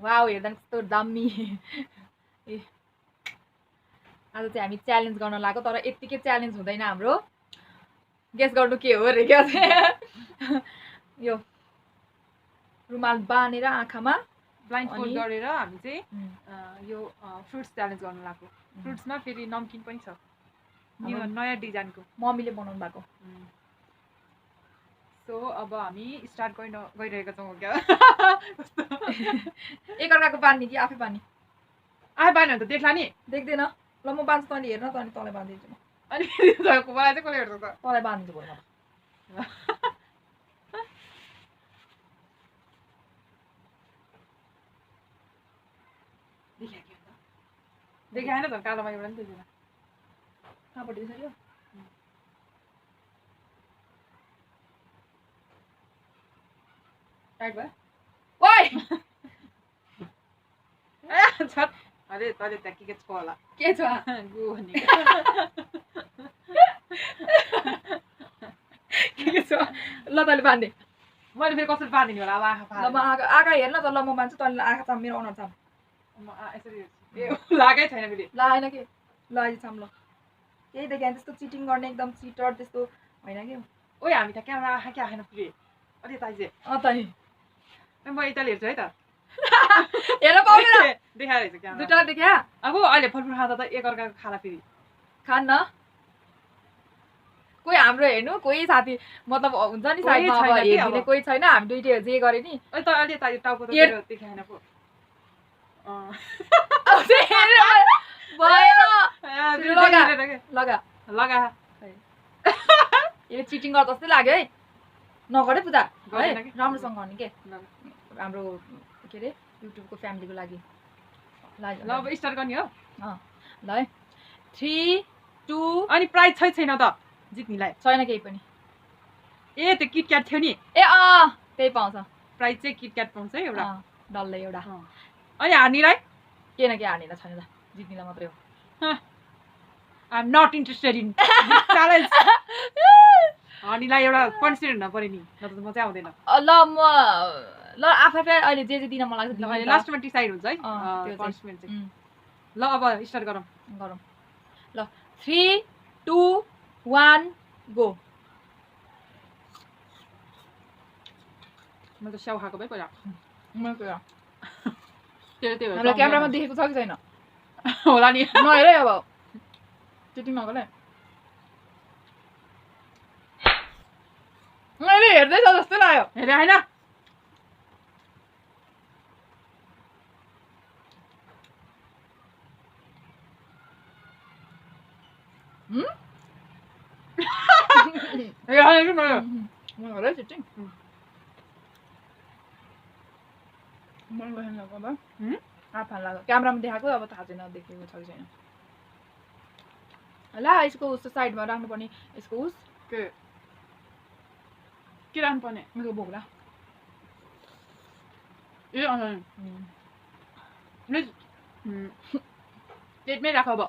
Wow हेर्दा कस्तो दामी ए आज चाहिँ हामी च्यालेन्ज गर्न लाग्यो तर यतिकै च्यालेन्ज हुँदैन हाम्रो गेस गर्नु के हो रे क्या यो रुमाल बानेर आँखामा ब्लाइन्ड फोल्ड गरेर हामी चाहिँ यो फ्रुट्स च्यालेन्ज गर्न लाग्यो फ्रुट्समा फेरि नमकिन पनि छ नयाँ डिजाइनको मम्मीले बनाउनु भएको सो अब हामी स्टार्ट गरिरहेका छौँ क्या एकअर्काको बान्ने कि आफै बान्ने आफै बान्यो भने त देख्ला नि देख्दैन ल म बाँध्छु तैँले हेर्न तैँले तँलाई बाँधिदिन्छु म अनि मलाई चाहिँ कसले हेर्छ त तँलाई बाँधिदिन्छु भोलि देखाएन त कालोमा एउटा पनि देखेन कहाँपट्टि यसरी टाइट भयो ओइ अरे तैँले त्यहाँ के छ होला के छ गु भन्ने के छ ल तैँले बाँधे मैले फेरि कसरी बाँधिदिने होला अब आँखा ल म आँखा हेर्न त ल म बाँध्छु तैँले आँखा चाम मेरो अनुहार चाम म यसरी ए लागै छैन फेरि ल होइन के ल अहिले चाम ल केही देखेन त्यस्तो चिटिङ गर्ने एकदम चिटर त्यस्तो होइन कि ओइ हामी त क्यामेरा आँखा के आएन फेरि अलि ताइ चाहिँ त नि म यताले हेर्छु है त हेर्न पाउँदैन देखाएर हेर्छु क्यामेरा दुईटा देखा अब अहिले फलफुल खाँदा त एकअर्काको खाला फेरि खान्न कोही हाम्रो हेर्नु कोही साथी मतलब हुन्छ नि साइडमा अब हेर्ने कोही छैन हामी दुईटै जे गरे नि अहिले त अलि ताइ टाउको त देखाएन पो लगा लगा यो चिटिङ गर्दा जस्तै लाग्यो है नगरे पूजा है राम्रोसँग गर्ने के हाम्रो के अरे युट्युबको फ्यामिलीको लागि ल अब स्टार्ट गर्ने हो ल है 3 2 अनि प्राइज छैन त जित्नेलाई छैन केही पनि ए त्यो किटक्याट थियो नि ए त्यही पाउँछ प्राइज चाहिँ किटक्याट पाउँछ एउटा डल्लै एउटा अनि हार्नेलाई केही न के हार्नेलाई छैन त जित्नेलाई मात्रै हो I am not interested in challenge हार्नेलाई एउटा कन्सिडर हुन पर्यो नि नत्र त म चाहिँ आउँदैन ल म ल आफै अहिले जे जे दिन मन लाग्छ लास्टमा डिसाइड हुन्छ है पनिसमेन्ट चाहिँ ल अब स्टार्ट गरौँ ल 3 2 1 गो म त स्याउ खाएको भइ पहिला हामीलाई क्यामेरामा देखेको छ कि छैन होला नि नहेर अब चिटिङ नगर्ने मैले हेर्दैछ जस्तो लाग्यो हेरे होइन चिटिङ हात फान लाग्यो क्यामेरामा देखाएको अब थाहा छैन देखेको छ कि छैन ल यसको उस साइडमा राख्नुपर्ने यसको उस के राख्नुपर्ने यसको बोक्रा ए प्लेटमै राख अब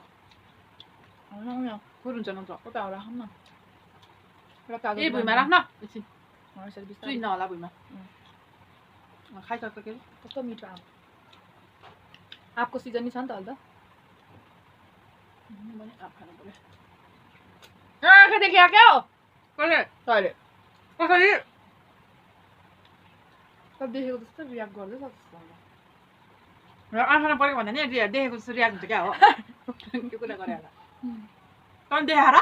फुर हुन्छ नत्र कता राखौँ न ए भुइँमा राख्न एकछिन चुइन होला भुइँमा खाइसक्छ के कस्तो मिठो आँप आँपको सिजन नि छ नि त अहिले त आँप खानु पर्यो आँखा देखिया क्या हो कसले तैँले कसरी सब देखेको जस्तो रियाक्ट गर्दैछ जस्तो आँखा परेको भन्दा नि देखेको जस्तो रियाक्ट हुन्छ क्या हो त्यो कुरा गरे होला तँ देखाएर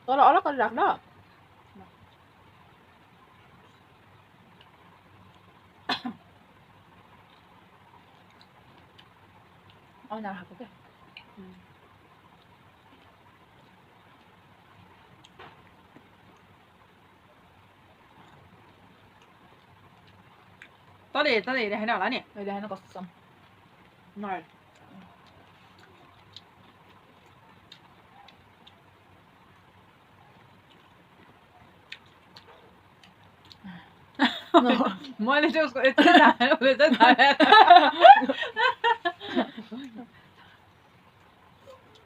तर अलग गरेर राख्न ऐना खाएको क्या तँले हेरेको होइन होला नि अहिले होइन कस्तो छ नहेर मैले चाहिँ उसको यति उसले चाहिँ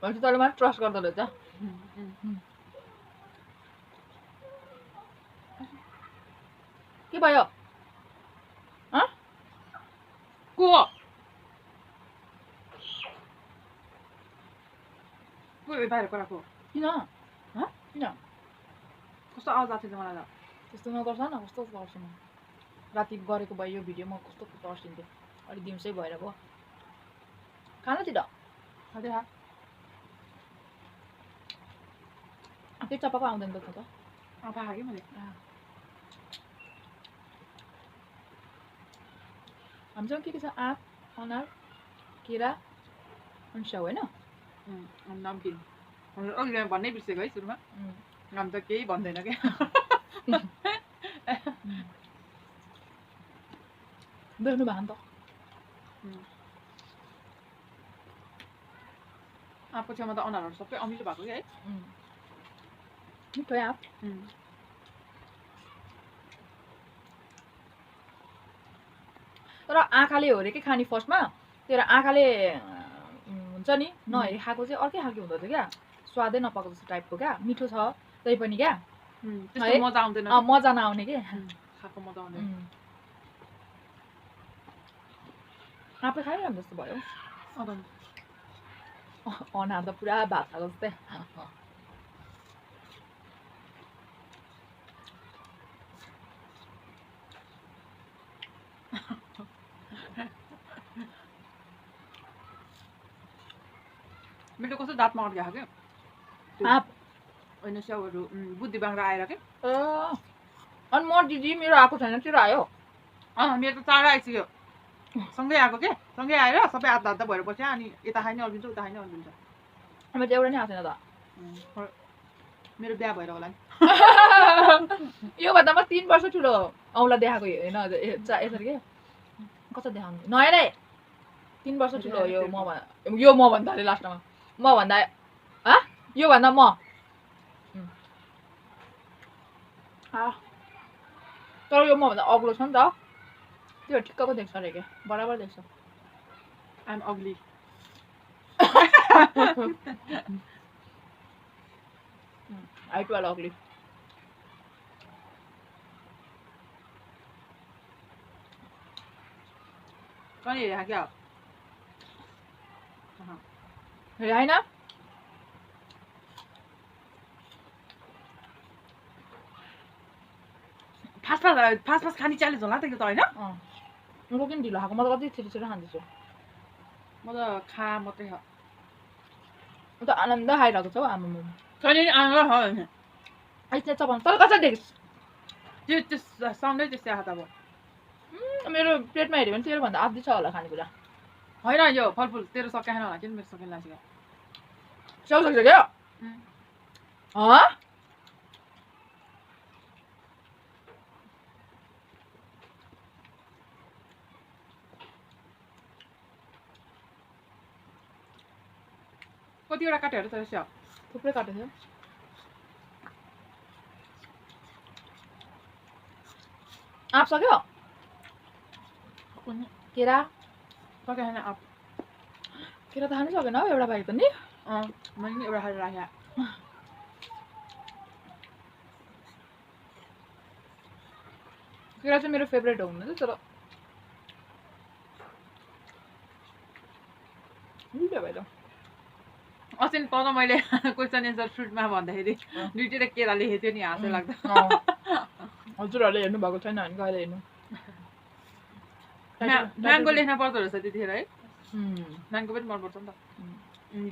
तैँले मात्र ट्रस्ट गर्दो रहेछ के भयो को को बाहिर कराको किन किन कस्तो आवाज आएको थियो मलाई त्यस्तो नगर्छ न कस्तो गर्छु म राति गरेको भयो यो भिडियो म कस्तो तर्सिन्थेँ अलि दिउँसै भएर भयो खानातिर खाँदै खा त्यो चपाको आउँदैन त आँपा खाएँ मैले हामीसँग के छ आँप अनार केरा अनि स्याउ होइन नमकिन अघि भन्नै बिर्सेको है सुरुमा नाम त केही भन्दैन क्या देख्नु भयो नि त आँपको छेउमा त अनारहरू सबै अमिलो भएको क्या है मिठो आँप तर आँखाले हो अरे के खाने फर्स्टमा तर आँखाले हुन्छ नि नहेरी खाएको चाहिँ अर्कै खालको हुँदो रहेछ क्या स्वादै नपाएको जस्तो टाइपको क्या मिठो छ तै पनि क्या मजा आउँदैन मजा नआउने के खाएको मजा आउँदैन आँपै खाइरहनु जस्तो भयो अनार त पुरा भात खाएको जस्तै मिठो कस्तो दाँतमा अड्क्याएको क्या आँप होइन स्याउहरू बुद्धि बाङ्रा आएर क्या अनि म दिदी मेरो आएको छैन तेरो आयो मेरो त चाँडो आइसक्यो सँगै आएको के सँगै आएर सबै आधा आधा भएर बस्यो अनि यता खाइ नै अल्झिन्छ उता खाइ नै अल्झिन्छ मैले त एउटा नै आएको छैन त मेरो बिहा भएर होला नि योभन्दा म 3 वर्ष ठुलो औँला देखाएको होइन यसरी के कस्तो देखाउनु नयाँ नै 3 वर्ष ठुलो हो यो म भन्दा अरे लास्टमा म भन्दा यो भन्दा म तर यो म भन्दा अग्लो छ नि त त्यो ठिक्कको देख्छ अरे के बराबर देख्छ आइएम अग्ली हाइट वाला अग्ली कहिले हेरेको क्या होइन फास्ट खाने च्यालेन्ज होला त यो त होइन म किन ढिलो खाएको म त कति छिटो छिटो खाँदैछु म त खा मात्रै खा म त आनन्द खाइरहेको छ हौ आमामा कहिले नि आनन्द होइन आइस चपाउनु तर कसरी देखिस् त्यो साउन्डै त्यस्तै आएको त अब मेरो प्लेटमा हेऱ्यो भने तेरोभन्दा आधी छ होला खानेकुरा होइन यो फलफुल तेरो सकिएन होला किन मेरो सकिन लाग्छ स्याउ सकिसक्यो कतिवटा काट्यो अरे तर स्याउ थुप्रै काटेको थियो आँप सक्यो केरा सकेन आँप केरा त खानु सकेन हौ एउटा बाहेक त नि मैले नि एउटा खाएर राखेँ केरा चाहिँ मेरो फेभरेट हो हुनु तर अस्ति तल मैले क्वेसन एन्सर फ्रुटमा भन्दाखेरि दुईवटा केरा लेखेको थियो नि हाँसो लाग्दा हजुरहरूले हेर्नु भएको छैन भने कहिले हेर्नु म्याङ्गो लेख्न पर्दो रहेछ त्यतिखेर है म्याङ्गो पनि मनपर्छ नि त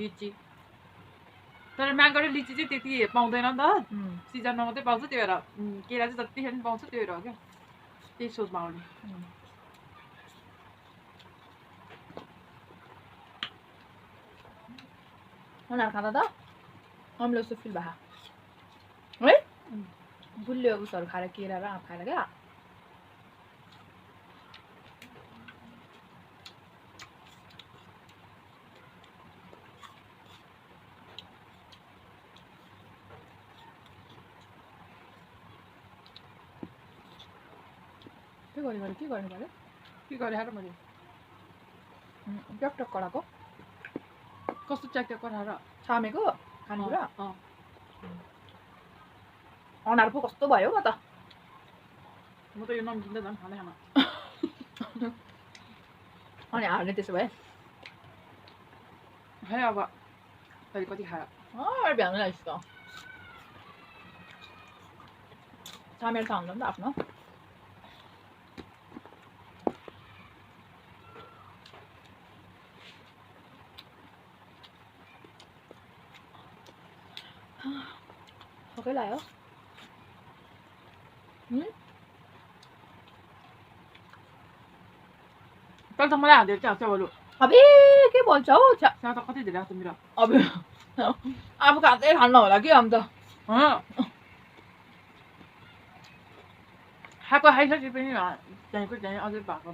लिची तर म्याङ्गो र लिची चाहिँ त्यति पाउँदैन नि त सिजनमा मात्रै पाउँछ त्यही भएर केरा चाहिँ जतिखेर पनि पाउँछ त्यही भएर हो क्या त्यही सोचमा आउने अनार खाँदा त अम्लो जस्तो फिल भयो है बुल्यो उसहरू खाएर केरा र आँप खाएर क्या के गर्नु पर्यो के गरेर मैले ट्याक कराएको कस्तो च्याक्ट्याक कराएर छामेको खानेकुरा अनार पो कस्तो भयो म त म त यो नम्किँदा झन् खाँदै खान अनि हाल्ने त्यसो भए है अब तैँले कति खायो भ्याउनु लाग्छ चामेल खाउँछ नि त आफ्नो सबै लाग्यो तैँले त मलाई हालिदिएको थियो च्याउहरू अबे के भन्छ हौ च्याउ त कति धेरै आएको मेरो अब आफू खाँदै खान्न होला कि अन्त खाएको खाइसके पनि त्यहीँको त्यहीँ अझै भएको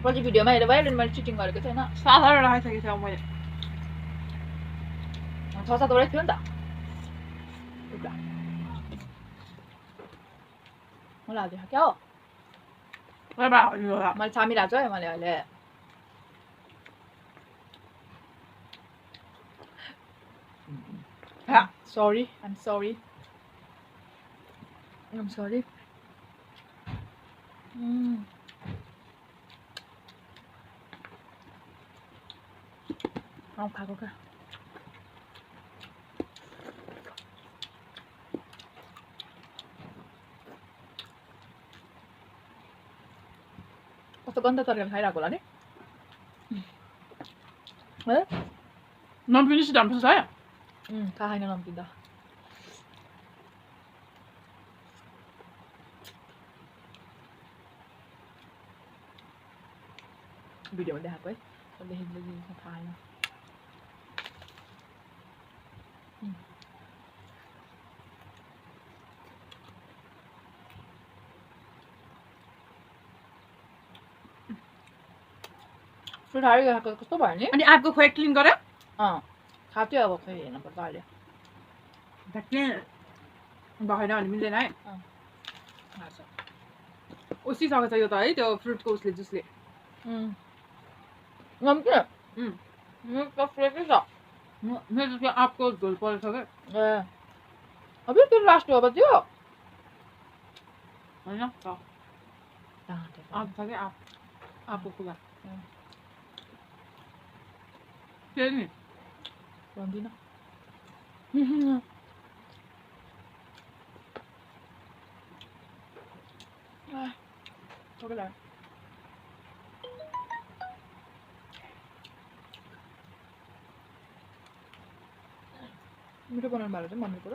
पछि भिडियोमा हेरेर भयो मैले चिटिङ गरेको थिएँ होइन 7-8 खाइसकेको थिएँ मैले 6-7 थियो नि त एउटा मलाई हालिदिएको क्या हो मैले छामिरहेको छु है मैले अहिले sorry I'm sorry खाएको क्या कस्तो गन्ध तरकारी खाइरहेको होला नि नम्किनी सिधा हुन्छ है खाएन नम्किँदा भिडियोमा देखाएको है देखिन्छ खाएन सुधारी खाएको कस्तो भयो नि अनि आगो खोइ क्लिन गरे खाथ्यो अब खोइ हेर्नुपर्छ अहिले क्लिन भएन भने मिल्दैन है उसिसकेको छ यो त है त्यो फ्रुटको उसले जुसले नम्के फ्रेकै छ मेरो त्यो आँपको झोल परेछ क्या अब त्यो लास्ट हो अब त्यो होइन आँप छ क्या आँपको कुरा त्यही नि भन्दिनँ मिठो बनाउनु भएको छ मम्मीको र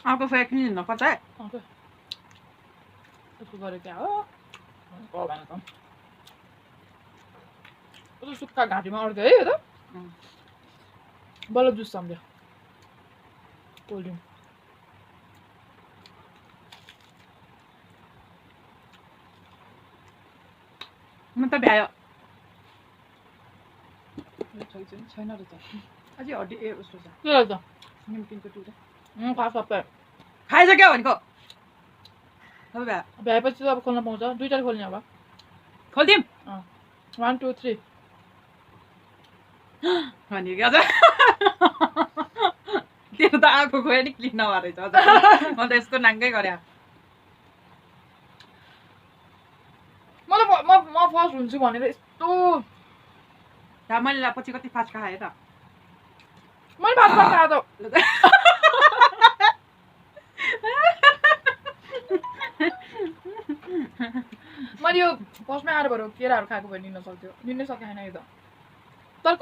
आँपको खोइ क्लिन हुनुपर्छ है यसो गरेको क्या हो सुक्खा घाँटीमा अड्क्यो है यो त बल्ल जुस सम्झ्यो कोल्ड ड्रिङ्क म त भ्यायो छैन रहेछ अझै हड्डी ए उसको छ के रहेछ निम्किनको टुक्रा खा सबै खाइसक्यो भनेको सबै भ्यायो भ्याएपछि अब खोल्न पाउँछ दुईवटा खोल्ने अब खोलिदिउँ 1 2 3 भन्यो कि अझ त्यो त आँपको खोइ नि क्लिन नभएर रहेछ अझ म त यस्तो नाङ्गै गरे म फर्स्ट हुन्छु भनेर यस्तो मैले पछि कति फास्ट खाएँ त मैले फास्ट खाएको त मैले यो फर्स्टमै आएर भएर केराहरू खाएको भए निन्न सक्थ्यो निन्नै सकेन यो त तर्क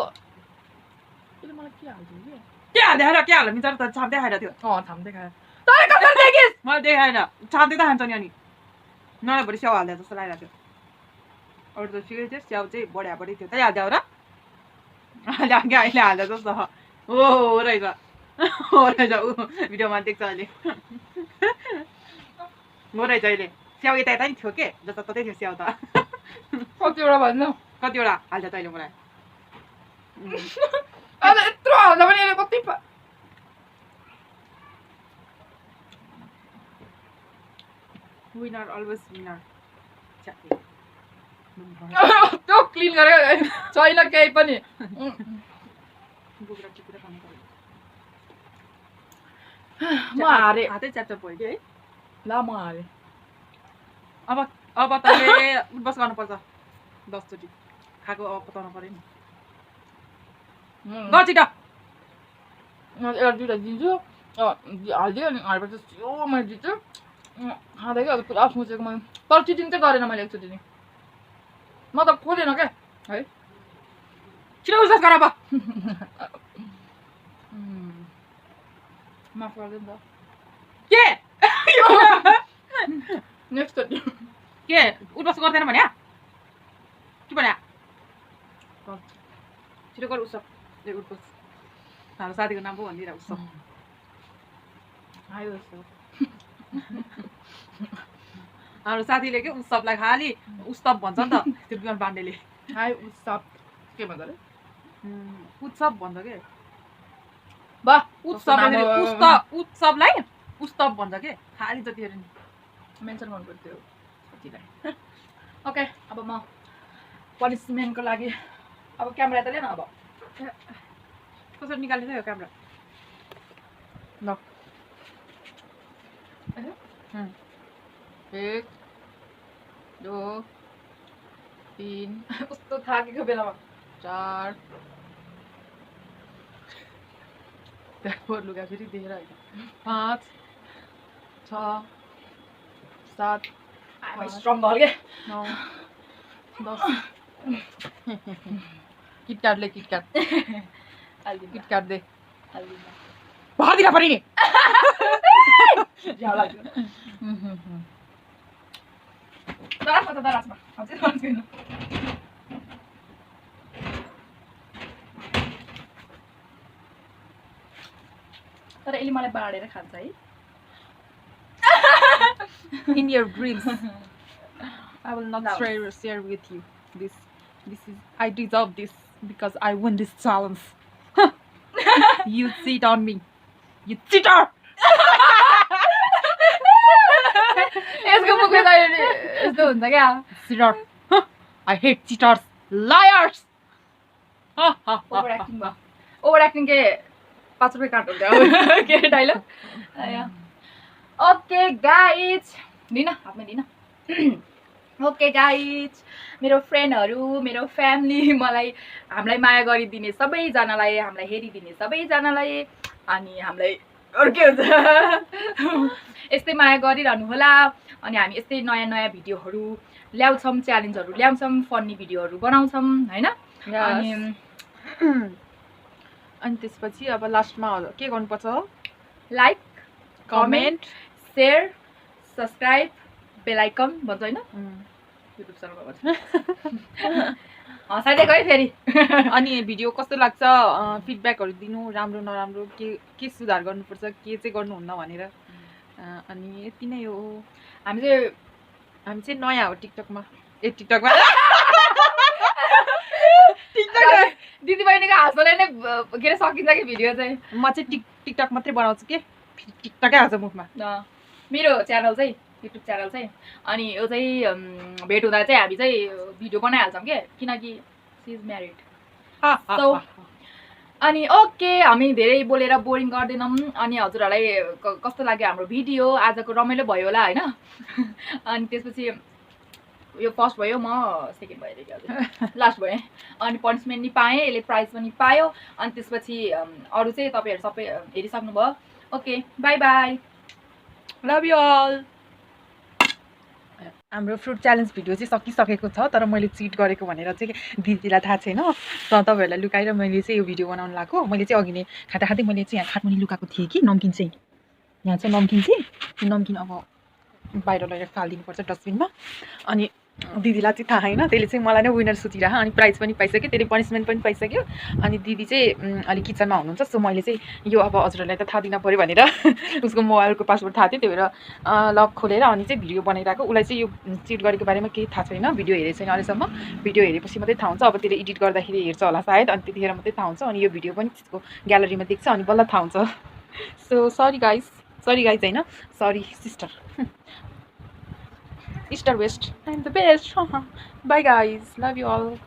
यसले मलाई के हाल्थ्यो के हाल्दै के हाल्यो मिचर त छाप्दै खाएर थियो थाम्दै खायो तर कसरी देखिस् मलाई देखाएन छाप्दै त खान्छ नि अनि नभएभरि स्याउ हाल्दा जस्तो लागिरहेको थियो अरू त ठिकै थियो स्याउ चाहिँ बढिया बढी थियो त्यही हाल्दै हो र अहिले अहिले हाल्दा जस्तो हो रहेछ हो रहेछ ऊ भिडियोमा देख्छ अहिले हो रहेछ अहिले स्याउ यता यता नि थियो के जता ततै थियो स्याउ त कतिवटा भन्नु कतिवटा हाल्छ तैँले मलाई यत्रो हाल्दा पनि यसले कति विनर अलवेज विनर त्यो क्लिन गरेको छैन केही पनि म हारे हातै च्यापच्याप भयो कि है ल म हारे अब तैँले उठबस गर्नुपर्छ 10 चोटि खाएको अब बताउनु पर्यो नि गर छिटो एउटा दुइटा दिन्छु हालिदियो अनि हालेपछि त्यो मैले दिन्छु खाँदा कि अब पुरा सोचेको मैले तर चिटिङ चाहिँ गरेन मैले एकचोटि नि म त खोलेन क्या है छिटो उठबस गर अब माफ गरिदिनु त के नेक्स्ट के उठबस गर्दैन भन्या के भन्या छिटो गर उत्सव उठबस हाम्रो साथीको नाम पो भनिदिएर उत्सव आयो हाम्रो साथीले के उत्सवलाई खालि उत्सव भन्छ नि त त्यो विमान पाण्डेले हाई उत्सव के भन्छ अरे उत्सव भन्छ के वाह उत्सवलाई उत्सव भन्छ के खालि जतिखेर नि मेन्सन गर्नु पर्थ्यो साथीलाई ओके अब म पनिसमेन्टको लागि अब क्यामेरा त लिएन अब कसरी निकाल्ने त यो क्यामेरा ल 1 2 3 कस्तो थाकेको बेलामा 4 त्यहाँ लुगा फेरि देखेर होइन 5 6 7 स्ट्रङ भयो क्या 9 10 किटकाट ले किटकाट किटकाट दे भरिदिन पर्यो नि तर यसले मलाई बाँडेर खान्छ है in your dreams I will not share with you this is I deserve this because I win this challenge you cheat on me you cheater यसको मुखले त यस्तो हुन्छ क्या cheater I hate cheaters liars over acting भयो over acting के 5 रुपैयाँ काट हुन्छ के डाइलग ओके गाइज दिन हातमा दिन ओके गाइज मेरो फ्रेन्डहरू मेरो फ्यामिली मलाई हामीलाई माया गरिदिने सबैजनालाई हामीलाई हेरिदिने सबैजनालाई अनि हामीलाई अरू के हुन्छ यस्तै माया गरिरहनु होला अनि हामी यस्तै नयाँ नयाँ भिडियोहरू ल्याउँछौँ च्यालेन्जहरू ल्याउँछौँ फन्नी भिडियोहरू बनाउँछौँ होइन अनि त्यसपछि अब लास्टमा के गर्नुपर्छ लाइक कमेन्ट सेयर सब्सक्राइब बेल आइकन भन्छ होइन युट्युब च्यानलमा हँसाइदिएको है फेरि अनि भिडियो कस्तो लाग्छ फिडब्याकहरू दिनु राम्रो नराम्रो के सुधार गर्नुपर्छ के चाहिँ गर्नुहुन्न भनेर अनि यति नै हो हामी चाहिँ नयाँ हो टिकटकमा टिकटकमा दिदी बहिनीको हाँसोले नै के अरे सकिन्छ कि भिडियो चाहिँ म चाहिँ टिकटक मात्रै बनाउँछु के टिकटकै आउँछ मुखमा मेरो च्यानल चाहिँ युट्युब च्यानल चाहिँ अनि यो चाहिँ भेट हुँदा चाहिँ हामी चाहिँ भिडियो बनाइहाल्छौँ के किनकि सी इज म्यारिड सो अनि ओके हामी धेरै बोलेर बोरिङ गर्दैनौँ अनि हजुरहरूलाई कस्तो लाग्यो हाम्रो भिडियो आजको रमाइलो भयो होला होइन अनि त्यसपछि यो फर्स्ट भयो म सेकेन्ड भइरहेको लास्ट भएँ अनि पनिसमेन्ट नि पाएँ यसले प्राइज पनि पायो अनि त्यसपछि अरू चाहिँ तपाईँहरू सबै हेरिसक्नुभयो okay bye bye love you all हाम्रो फ्रुट च्यालेन्ज भिडियो चाहिँ सकिसकेको छ तर मैले चिट गरेको भनेर चाहिँ दिदीलाई थाहा छैन तपाईँहरूलाई लुकाएर मैले चाहिँ यो भिडियो बनाउनु लाग्यो मैले चाहिँ अघि नै खाँदा खाँदै मैले चाहिँ यहाँ खाटमुनि लुकाएको थिएँ कि नम्किन चाहिँ यहाँ चाहिँ नम्किन चाहिँ त्यो नम्किन अब बाहिर लगेर फालिदिनुपर्छ डस्टबिनमा अनि दिदीलाई चाहिँ थाहा होइन त्यसले चाहिँ मलाई नै विनर सोचिरह अनि प्राइज पनि पाइसक्यो त्यसले पनिसमेन्ट पनि पाइसक्यो अनि दिदी चाहिँ अलिक किचनमा हुनुहुन्छ सो मैले चाहिँ यो अब हजुरहरूलाई त थाहा दिन पऱ्यो भनेर उसको मोबाइलको पासवर्ड थाहा थियो त्यही भएर लक खोलेर अनि चाहिँ भिडियो बनाइरहेको उसलाई चाहिँ यो चिट गरेको बारेमा केही थाहा छैन भिडियो हेरेको छैन अहिलेसम्म भिडियो हेरेपछि मात्रै थाहा हुन्छ अब त्यसले एडिट गर्दाखेरि हेर्छ होला सायद अनि त्यतिखेर मात्रै थाहा हुन्छ अनि यो भिडियो पनि त्यसको ग्यालरीमा देख्छ अनि बल्ल थाहा हुन्छ सो सरी गाइज होइन sorry sister East or West. I'm the best. Bye guys. Love you all.